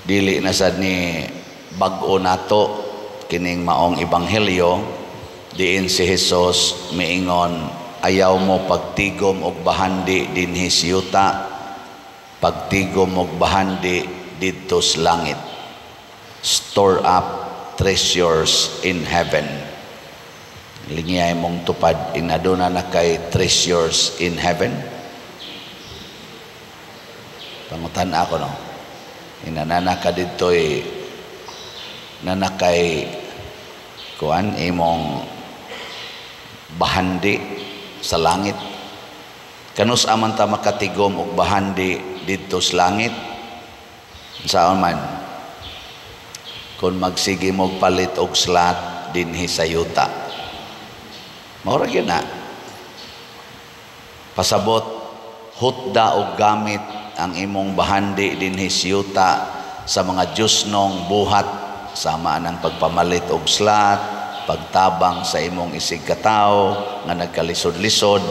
dili na sad ni bag-o nato kining maong ebanghelyo diin si Jesus miingon, ayaw mo pagtigom og bahandi dinhi sa yuta, pagtigom og bahandi didto sa langit. Store up treasures in heaven. Lingiyay mong tupad, inaduna na kay treasures in heaven. Pangutan ako, no? Inanana ka dito'y nanakay kuan imong bahandi sa langit. Kanus aman ta makatigom og bahandi didto sa langit. Saan man kung magsige mo palit og slat dinhi sa yuta. Maura gyud na. Pasabot hutda og gamit ang imong bahandi dinhi sa yuta sa mga Diyosnong buhat, sama ng pagpamalit og slat, pagtabang sa imong isig katao nga nagkalisod-lisod,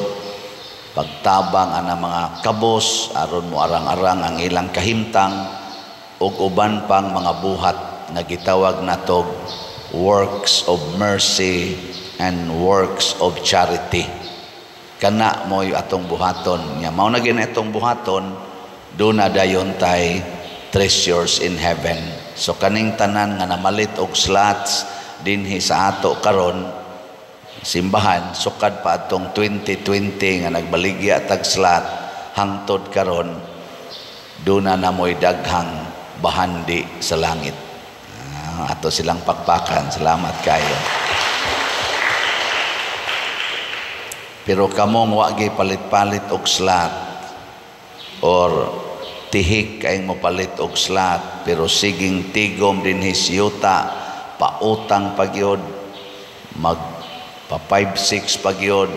pagtabang ana mga kabos aron mo arang-arang ang ilang kahimtang, ug uban pang mga buhat nga gitawag natog works of mercy and works of charity. Kana mo'y atong buhaton. Nya mao na gyud atong buhaton, do na dayon tay treasures in heaven. So kaning tanan nga namalit og slots dinhi sa ato karon simbahan, sukad pa atong 2020 nga nagbaligya tag slot hangtod karon, do na mo'y daghang bahandi sa langit. Ato silang pakpakan. Salamat kayo. Pero kamong wagi palit-palit og slot or tihik kayong mapalit og slot, pero siging tigom din hisyuta, pautang pagyod, magpa 5-6 pagyod,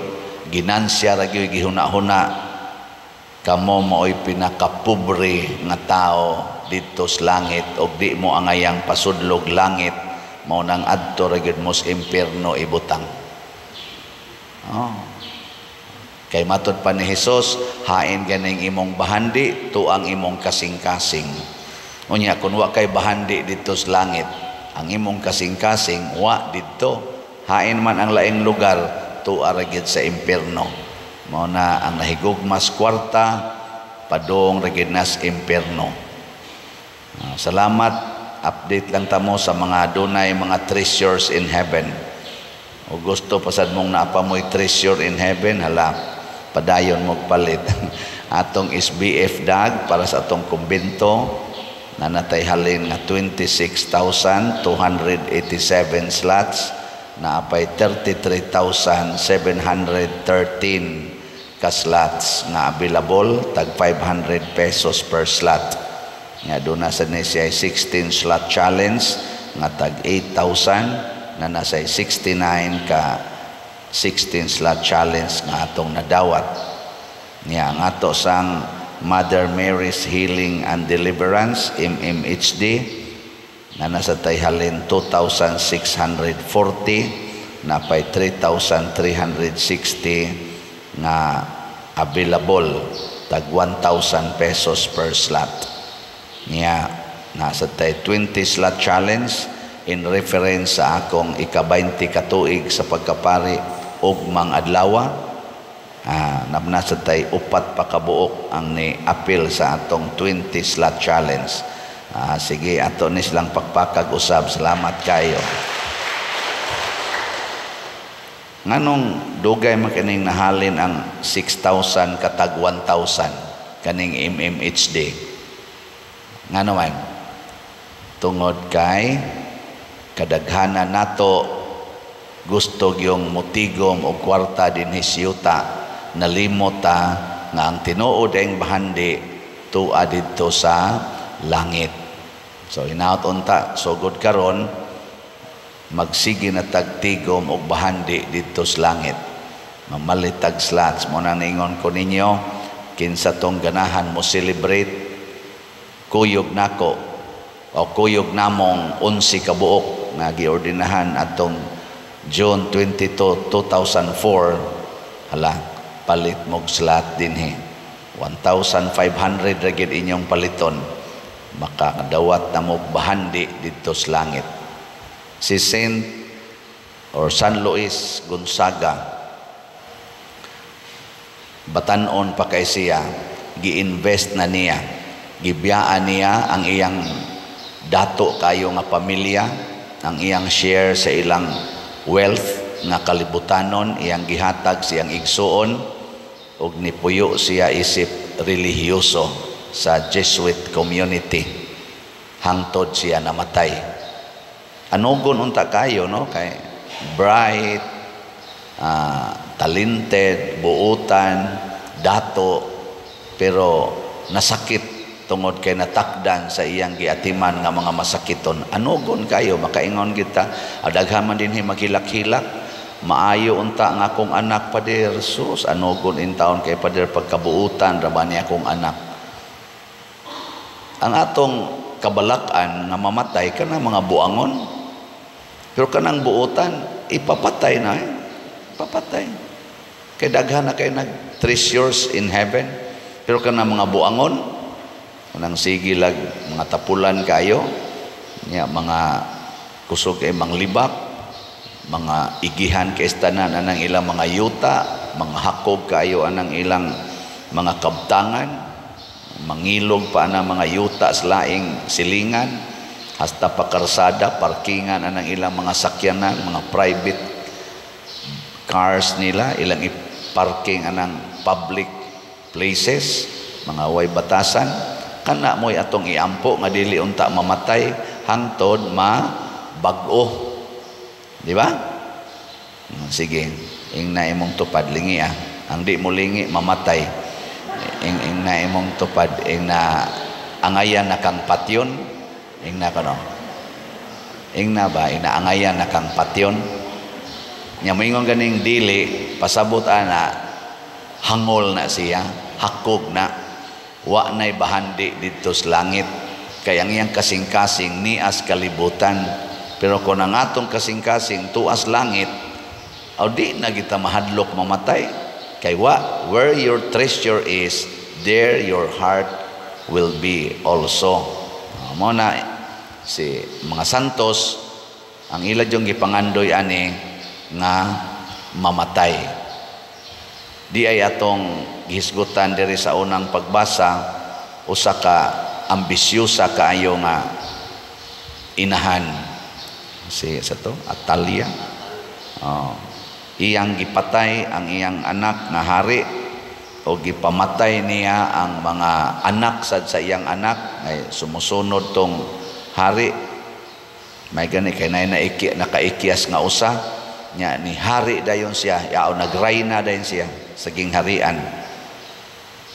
ginansya ra gyud gihuna-huna, kamo mao'y pinakapobre nga tao dito sa langit, og di mo angayang pasudlog langit, mao nang adto ra gyud mo sa impierno ibutang. Kay matod pa ni Jesus, hain ganing imong bahandi tuang imong kasing-kasing. Unya kun wa kay bahandi dito sa langit, ang imong kasing-kasing wa didto, hain man ang laing lugar tua ra gyud sa impierno. Mao na ang nahigugmas kwarta padong ra gyud nas impierno. Salamat, update lang tamo sa mga dunay mga treasures in heaven. O gusto pasad mong naapa mo'y treasure in heaven, hala, padayon mo palit. Atong SBF DAG para sa atong kumbento, na natay halin nga 26,287 slots, na apay 33,713 ka slots nga available, tag 500 pesos per slot. Nga doon nasa siya 16 slot challenge nga tag 8,000, na nasa 69 ka 16 slot challenge nga atong nadawat. Nga nga to sang Mother Mary's Healing and Deliverance MMHD na nasa tayhalin 2,640, na pay 3,360 nga available, tag 1,000 pesos per slot. Nga nasa tay 20 slot challenge in reference sa akong ika-20 katuig sa pagkapari og mga adlaw. Nasa tay upat pa kabuok ang ni appeal sa atong 20 slot challenge. Sige, ato ni silang pakpakag usab. Salamat kayo. Nganong dugay man kaning nahalin ang 6,000 katag 1,000 kaning MMHD? Ngano man? Tungod kay kadaghanan nato gusto gyung motigom og kwarta dinhi sa yuta, nalimot ta nga ang tinuod ang bahandi tua didto sa langit. So hinaut unta sugod karon magsige na tagtigom og bahandi didto sa langit, mamalit tag slots. Mo nang ningon ko ninyo, kinsa tong ganahan mo celebrate kuyog nako o kuyog namong 11 kabuok nga giordinahan atong June 22, 2004, hala, palit mog slot dinhi. 1,500 ra gyud inyong paliton. makadawat na mo bahandi dito sa langit. Si San Luis Gonzaga, batanon pa kay siya, gi-invest na niya, gibiyaan niya ang iyang dato kayo nga pamilya, ang iyang share sa ilang wealth nga kalibutanon, iyang gihatag siyang igsuon, ug nipuyo siya isip relihiyoso sa Jesuit community. Hangtod siya namatay. Anugon unta kayo, no? Kay bright, talented, buutan, dato, pero nasakit tungod kay natakdan sa iyang giatiman nga mga masakiton. Anugon kayo, makaingon kita, adaghaman dinhi maghilak-hilak, maayo unta nga akong anak, Pader. Sus, anugon in taon kay Pader, pagkabuutan raman niya akong anak. Ang atong kabalakan nga mamatay kana mga buangon, pero kanang buutan ipapatay na, papatay. Kay daghan na kay nag treasures in heaven, pero kanang mga buangon, kanang sigilag mga tapulan kayo, nya mga kusog kay manglibak, mga igihan kay istanan anang ilang mga yuta, mga hakog kayo anang ilang mga kabtangan, mangilog pa anang mga yuta sa laing silingan, hasta pakarsada, parkingan anang ilang mga sakyanan, mga private cars nila, ilang iparking anang public places, mga way batasan. Kana mo'y atong iampo nga dili unta mamatay hangtod mabag-o. Di ba? Sige, ingna imong tupad lingi ang di mo lingi mamatay. Ingna imong tupad, ingna angayan na kang patyon, ingna kano. Ingna ba ina angayan na kang patyon. Nya moingon ganing dili pasabot ana hangol na siya, hakog na. Wa na'y bahandi dito sa langit, kaya ang iyang kasing-kasing nias kalibutan. Pero kung ang atong kasing-kasing tuas langit, o di na kita mahadlok mamatay. Kay where your treasure is, there your heart will be also. Mo na si mga santos, ang ila yung gipangandoy ani nga mamatay. Di ay atong gihisgutan diri sa unang pagbasa, usa ka ambisyosa kaayo nga inahan, si sa to Atalia, iyang gipatay ang iyang anak nga hari, o gipamatay niya ang mga anak sad sa iyang anak ay sumusunod tong hari. May gani kay nakaikyas nga usa nya ni hari dayon siya, yao nagrayna dayon siya sa gingharian.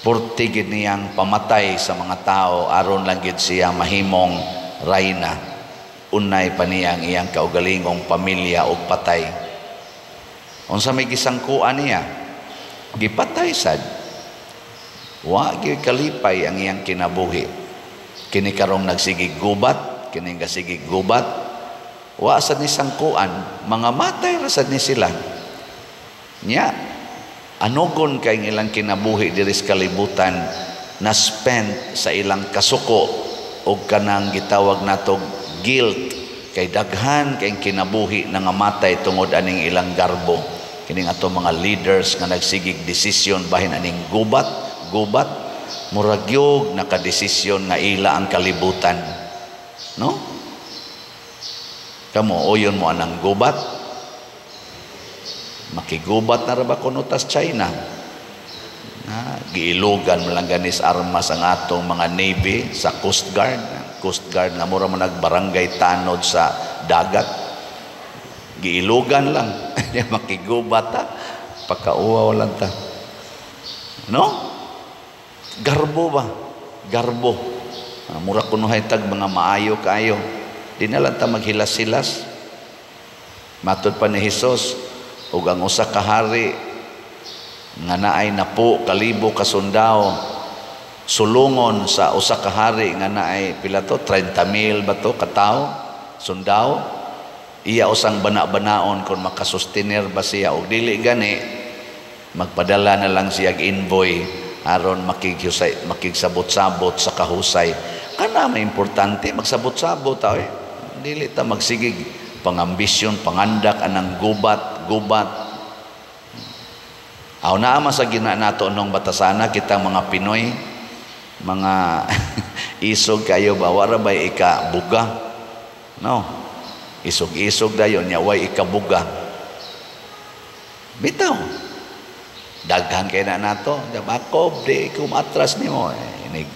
Purtigid niyang pamatay sa mga tao aron lang gid siya mahimong rayna. Unay pa niyang iyang kaugalingong pamilya og patay. Unsa may gisangkuan niya, gipatay sad. Wa gyud kalipay ang iyang kinabuhi. Kini karong nagsigig gubat, kini gasigig gubat, wa sad ni sangkuan, mga matay ra sad ni sila. Nya anugon kay ilang kinabuhi diri sa kalibutan na spend sa ilang kasuko o kanang gitawag natog guilt, kay daghan kay kinabuhi na nga matay tungod aning ilang garbo. Kining ato mga leaders nga nagsigig desisyon bahin aning gubat muragyog nakadesisyon nga ila ang kalibutan, no? Kamo oyon mo anang gubat, makigubat na ra ba kuno tas China na giilugan mo lang ganis armas ang atong mga navy sa Coast Guard nga mura man nagbarangay tanod sa dagat, giilugan lang makigubat ta pagkauwaw lang ta, no? Garbo mura kuno haytag mga maayo kayo, di na lang ta maghilas-hilas. Matud pa ni Hesus, ug ang usa ka hari nga naay napo kalibo ka sundao sulungon sa usa ka hari nga naay pila to 30,000 ba to katao sundao, iya usang bana-banaon kung makasustenir ba siya, ug dili gani magpadala na lang siya invoy aron makigsabot-sabot sa kahusay. kana may importante magsabot-sabot ta dili ta magsigig pangambisyon pangandak anang gubat aw naa sa gina nato nung batasana kita mga Pinoy mga isog kayo ba wara bay ikabuga no isog dayon nya way ikabuga bitaw daghan kay na nato Jacob di ko matras nimo inig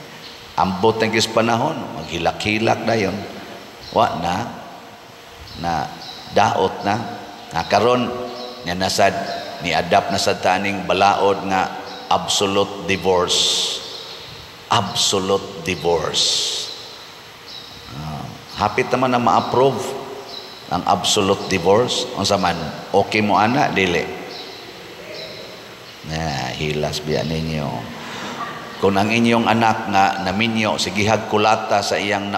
ambot ng kis panahon maghilak-hilak dayon wa na daot na karon nya nasad ni adapt na sa taning balaod nga absolute divorce hapit naman na ma-approve ang absolute divorce unsa man okay mo ana dili na hilas biya ninyo kung ang inyong anak nga naminyo sigihag kulata sa iyang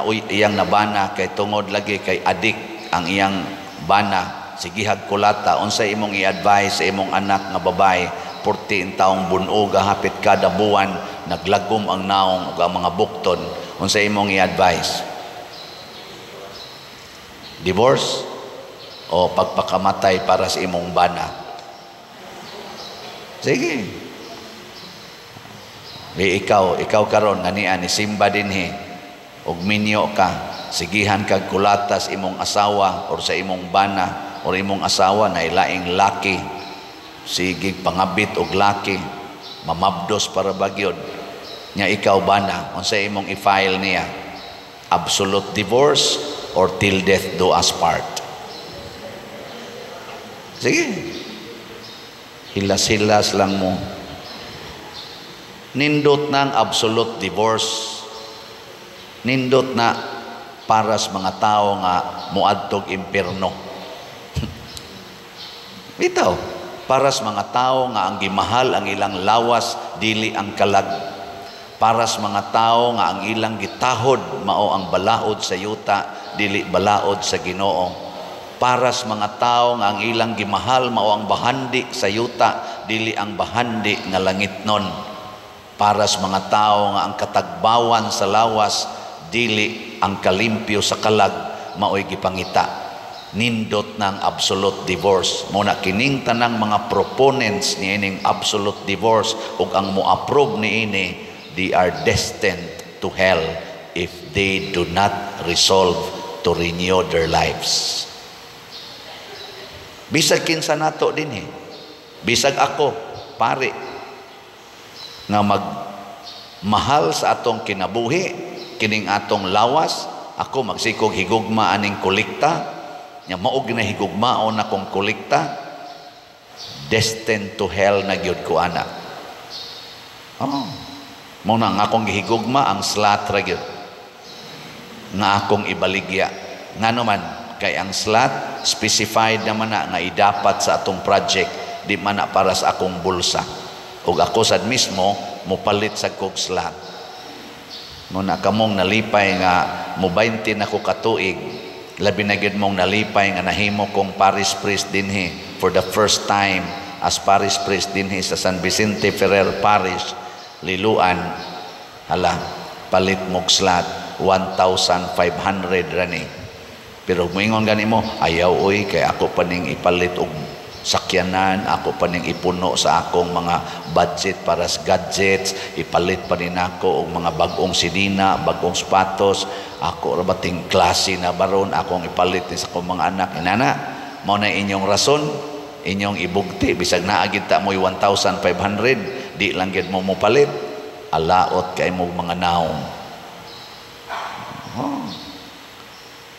nabana kay tungod lagi kay adik ang iyang bana sigihag kulata unsa imong i-advise sa imong anak nga babay 14 taong bunog hapit kada buwan naglagom ang naong ug ang mga bukton unsa imong i-advise divorce o pagpakamatay para sa imong bana sige ikaw karon ngania ni simba dinhi og minyo ka sigihan kag kulatas imong asawa or sa imong bana or imong asawa na ilaing laki sige pangabit og laki mamabdos para bagyod nya ikaw bana unsa imong i-file niya absolute divorce or till death do us part sige hilas-hilas lang mo nindot ng absolute divorce nindot na para sa mga tao nga muadtog impierno bitaw para sa mga tao nga ang gimahal ang ilang lawas dili ang kalag para sa mga tao nga ang ilang gitahod mao ang balaod sa yuta dili balaod sa Ginoo para sa mga tao nga ang ilang gimahal mao ang bahandi sa yuta dili ang bahandi nga langitnon para sa mga tao nga ang katagbawan sa lawas dili ang kalimpyo sa kalag maoy gipangita nindot ng absolute divorce muna kining tanang mga proponents ni ining absolute divorce ug ang mo-approve ni ini they are destined to hell if they do not resolve to renew their lives bisag kinsa nato dinhi bisag ako pare nga magmahal sa atong kinabuhi kining atong lawas ako magsikog higugma aning kolekta nya maog na higugmaon akong kolekta destined to hell na gyud ko ana mo na nga akong gihigugma ang slot ra gyud nga akong ibaligya ngano man kay ang slot specified naman na nga idapat sa atong project di man na para sa akong bulsa ug ako sad mismo mopalit sa kog slot muna kamong nalipay nga mo 20 na ko katuig labi na gid mong nalipay nga nahimo kong parish priest dinhi for the first time as parish priest dinhi sa San Vicente Ferrer Parish Liluan hala palit mog slot 1,500 rani pero moingon gani mo ayaw oy kay ako paning ipalit og sakyanan ako pa ning ipuno sa akong mga budget para sa gadgets ipalit pa rin ako og mga bagong sidina bagong sapatos ako rabating klase na baron akong ipalit sa akong mga anak inana mao na inyong rason inyong ibugti bisag naa gid ta mo'y 1,500 di lang gid mo mopalit alaot kay mo mga naong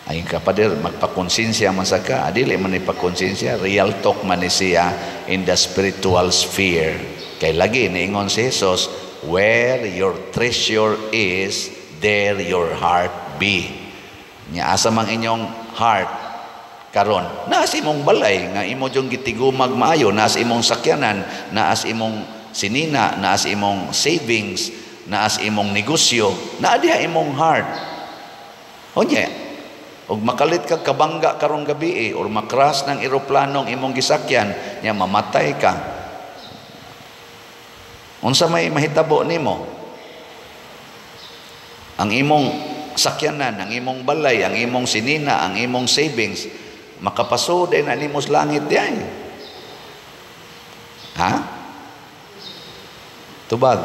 ay kapader magpakonsensya man sa ka adili man ipakonsensya real talk man ni siya in the spiritual sphere kay lagi niingon si Jesus where your treasure is there your heart be nya asa mang inyong heart karon naas imong balay nga imo jung gitigumag maayo naas imong sakyanan naas imong sinina naas imong savings naas imong negosyo naa diha imong heart unya og makalit kag kabangga karong gabi or makras ng eroplanong imong gisakyan nya mamatay ka unsa may mahitabo nimo ang imong sakyanan, ang imong balay, ang imong sinina, ang imong savings, makapasod ay na nimos langit diay. Ha? Tubag.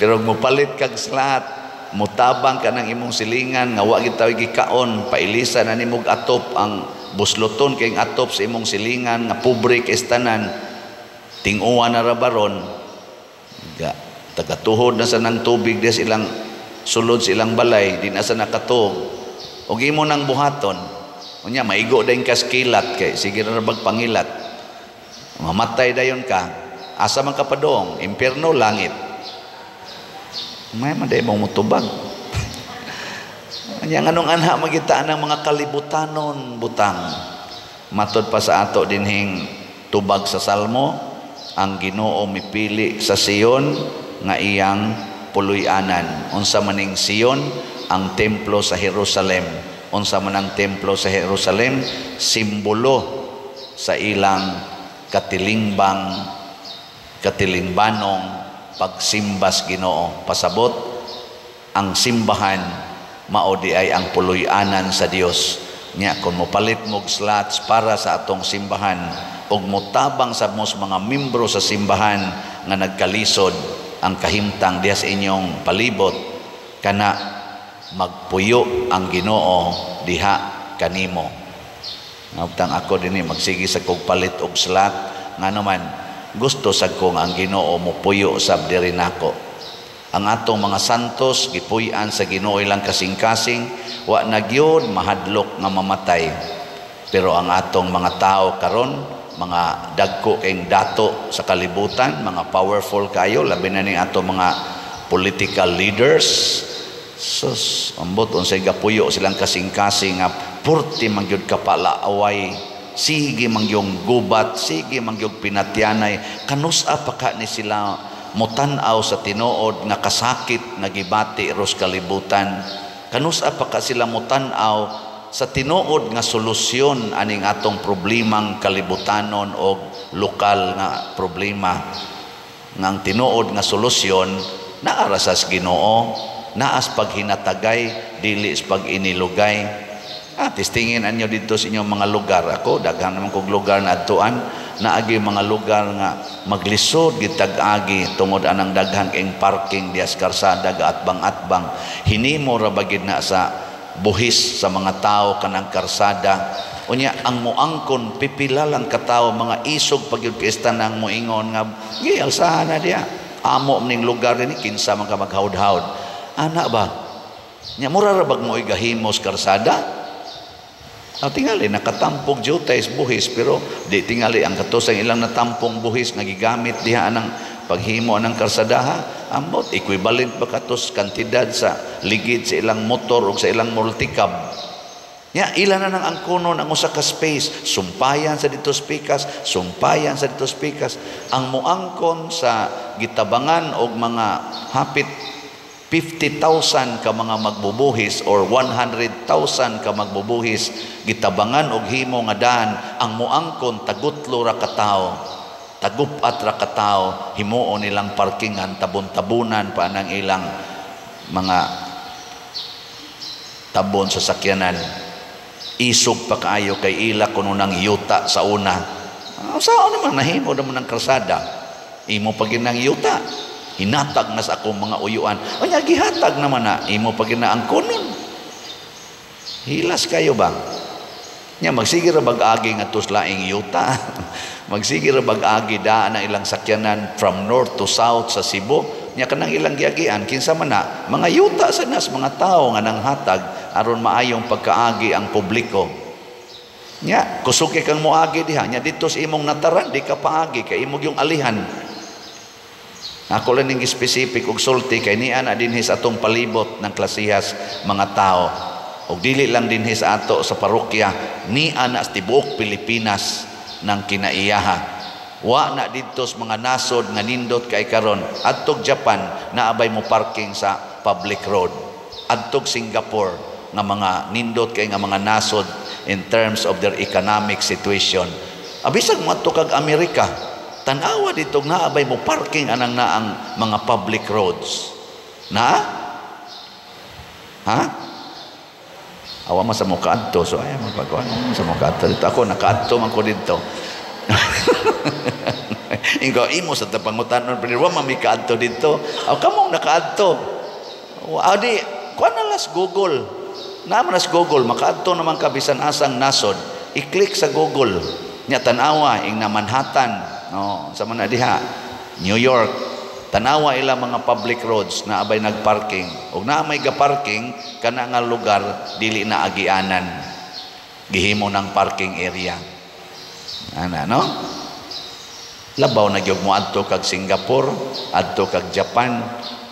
Pero mupalit kag slat, mutabang ka ng imong silingan, nga wa gitaw gikaon, pailisa na nimog atop ang busloton kay atop sa imong silingan, nga pobre kay tanan, ting-uwan na rabaron, tagatuhod na sa ng tubig des ilang sulod sa ilang balay, di na sa nakatuog, o imo nang buhaton, unya maigo dayon ka skilat kay sige na rabag pangilat, mamatay dayon ka, asa man ka padong, impierno, langit. May maday mong mutubag. Yang anong anha magitaan ng mga kalibutanon butang. Matod pa sa ato dinhing tubag sa Salmo, ang Ginoo mipili sa Sion nga iyang puloy-anan. Unsa maning Sion, ang templo sa Jerusalem. Unsa man ang templo sa Jerusalem, simbolo sa ilang katilingbanong pagsimbas Ginoo. Pasabot ang simbahan mao di ay ang puloy-anan sa Dios. Nya kung mopalit mo slots para sa atong simbahan ug motabang sa mga membro sa simbahan nga nagkalisod ang kahimtang diha sa inyong palibot, kana magpuyo ang Ginoo diha kanimo. Ngabtang ako dinhi magsigi sa kog palit og slot nga naman gusto sad kong ang Ginoo mo puyo sab diri nako. Ang atong mga santos gipuy-an sa Ginoo ilang kasing-kasing, wa na gyud mahadlok nga mamatay. Pero ang atong mga tao karon, mga dagko kayong dato sa kalibutan, mga powerful kayo, labi na ning atong mga political leaders, sus, ambot unsay gapuyo silang kasing-kasing nga purti man gyud kapala away, sige mangyong gubat, sige mangyong pinatyanay, kanusa pa ka ni sila mutanaw sa tinuod nga kasakit nga gibati ros kalibutan, kanusa pa ka sila mutanaw sa tinuod nga solusyon aning atong problemang kalibutanon o lokal nga problema, nga ang tinuod nga solusyon naara sa Ginoo, naas paghinatagay dili sa pag inilugay. Tistingin anyo dito sa inyong mga lugar. Ako daghan naman kog lugar na adtuan, naagi mga lugar nga maglisod gitag-agi tungod anang daghan ing parking dias karsada atbang-atbang. Hinimo ra bagid na sa buhis sa mga tao kanang karsada. Unya ang muangkon pipila lang ka tawo, mga isog pagyud pista nang moingon nga giyalsahan na diya. Amo ning lugar ni kinsa man ka maghawd-hawd. Ana ba? Nya mura ra bag mo igahimos karsada? Tingali nakatampog jutay buhis, pero di tingali ang katusang ilang natampong buhis nga gigamit diha ng paghimo ng karsadaha, amot equivalent ba katos kantidad sa ligid sa ilang motor o sa ilang multicab. Ya ilan na nang angkunon ang usa ka space, sumpayan sa dito spikas, sumpayan sa dito spikas. Ang muangkon sa gitabangan og mga hapit 50,000 ka mga magbubuhis or 100,000 ka magbubuhis gitabangan og himo nga daan, ang muangkon tagutlo ra ka tawo, tagupat ra ka tawo, himuon nilang parkingan, tabon-tabunan pa nang ilang mga tabon sa sakyanan. Isog pa kaayo kay ila kuno nang yuta sa una. Saan naman nahimo naman ng karsada, imo pa ginang yuta, hinatag na sa akong mga uyuan. O niya, gihatag naman na, imo pa ginaang kunon. Hilas kayo ba? Niya, magsige ra bag-agi nga tuslaing yuta. Magsige ra bag-agi daan na ilang sakyanan from north to south sa Cebu. Niya, kanang ilang giagian, kinsa man na, mga yuta sa nas, mga tao nga nang hatag, aron maayong pagkaagi ang publiko. Niya, kusuki kang muagi diha. Niya, dito sa imong nataran, di ka paagi, kay imong yung alihan. Ako lang yung specific og sulti kay niya na dinhi sa atong palibot ng klasihas mga tao. Og dili lang dinhi sa ato sa parokya, niya na sa tibuok Pilipinas ng kinaiyaha. Wa na dito sa mga nasod nga nindot kay karon. Adtog Japan naabay mo parking sa public road. Adtog Singapore nga mga nindot kay nga mga nasod in terms of their economic situation. Abisag mo adto kag Amerika, tanawa dito naabay mo parking anang naang mga public roads. Na? Ha? Awa mo sa mukha adto. So ay magpagawa mo sa mukha adto dito. Ako nakaadto man ko dito. Ikaw imo sa tapangutanon pero wa man mi kaadto dito. Aw kamong nakaadto. Adi, kuan na las Google. Naman nas Google makaadto naman ka bisan asang nasod. I-click sa Google. Nya tan-awa ing na Manhattan. No, sa man diha. New York. Tan-awa ila mga public roads na abay nagparking. Og na may ga-parking kana nga lugar dili na agianan. Gihimo ng parking area. Ana no? Labaw na gyud mo adto kag Singapore, adto kag Japan,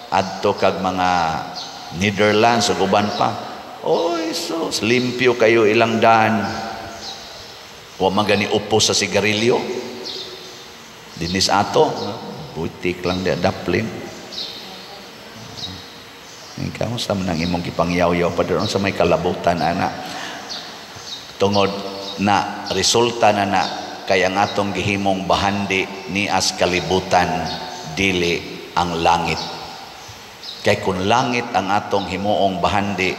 adto kag mga Netherlands ug uban pa. Oy, sus, limpyo kayo ilang daan. Wa magani upo sa sigarilyo. Dinis ato, butik lang dia daplin. Ikaw sa man ang imong gipangyaw-yaw pa doon sa may kalabutan ana. Tungod na resulta na kay ang atong gihimong bahandi ni as kalibutan dili ang langit. Kay kung langit ang atong himuong bahandi,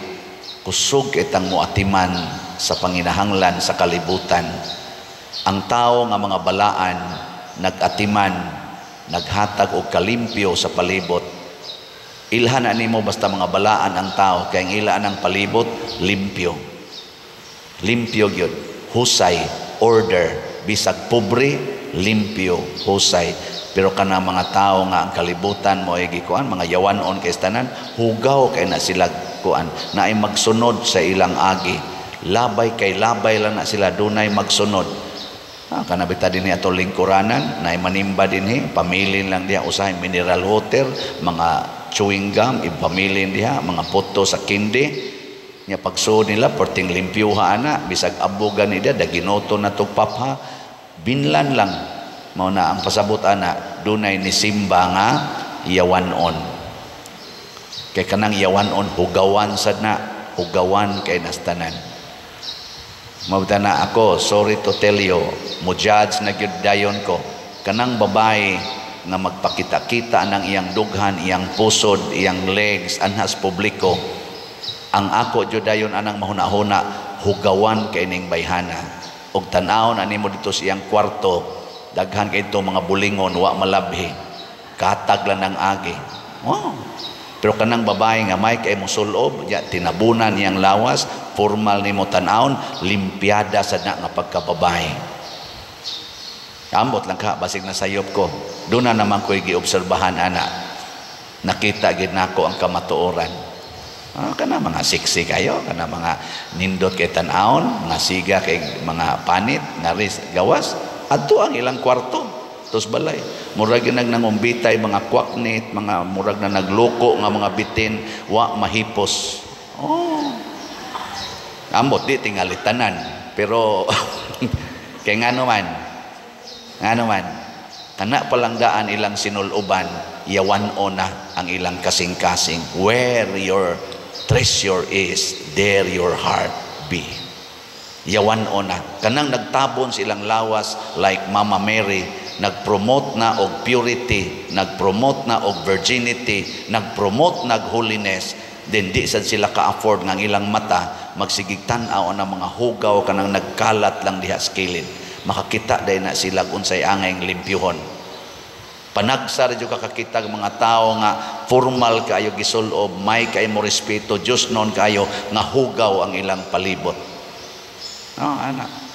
kusog itang muatiman sa panginahanglan sa kalibutan. Ang tao nga mga balaan nagatiman, naghatag og kalimpyo sa palibot. Ilhan na nimo basta mga balaan ang tao kay ang ilaan ang palibot limpyo. Limpyo gyud, husay, order. Bisag pobre, limpyo, husay. Pero kana mga tao nga ang kalibutan mo ay gikuan, mga yawanon kay tanan, hugaw kay na sila kuan, na ay magsunod sa ilang agi. Labay kay labay lang na sila dunay magsunod. Kana bita dinhi ato lingkuranan, na ay manimba dinhi, pamilin lang diha usahay mineral water, mga chewing gum, ipamilin diha, mga puto sa kindi. Nya pagsuod nila perting limpyuha ana bisag abugan nila daginoto na to papha binlan lang mao na ang pasabot ana dunay ni simba nga yawanon kay kanang yawanon hugawan sad na hugawan kay nastanan mao na ako sorry to tell you mo judge na gyud dayon ko kanang babae nga magpakita-kita ng iyang dughan iyang pusod iyang legs anhas publiko. Ang ako judayon anang mahuna-huna hugawan kay ning bayhana og tan-awon ani mo dito sa iyang kwarto daghan kay mga bulingon wa malabhi katag lang ng agi. Wow. Pero kanang babae nga may kay mosulob ya tinabunan niyang lawas formal nimo tan-awon limpyada sad na nga pagkababae. Ambot lang ka basig na sayop ko duna naman ko'y giobserbahan ana nakita gid nako ang kamatuoran. Kana mga siksi kayo, kana mga nindot kay tan-awon, mga siga kay mga panit, ngaris gawas, adto ang ilang kwarto. Tos balay, murag nangumbitay mga kwaknit, mga murag na nagloko nga mga bitin, wa mahipos. Oh. Ambot di tingali tanan, pero kay ngano man, kana palang ilang sinuloban, yawan-o na ang ilang kasing-kasing. Where your treasure is, there your heart be. Yawan-o na. Kanang nagtabon silang lawas like Mama Mary, nag-promote na og purity, nag-promote na og virginity, nag-promote nag holiness, then di sad sila ka-afford ng ilang mata magsigig tan-aw na mga hugaw kanang nagkalat lang diha sa kilid. Makakita day na sila unsay angay limpyuhon. Panagsar jud kakakita mga tao nga formal kayo gisulob, may kay mo respeto, Dios non kayo nga hugaw ang ilang palibot. Ana.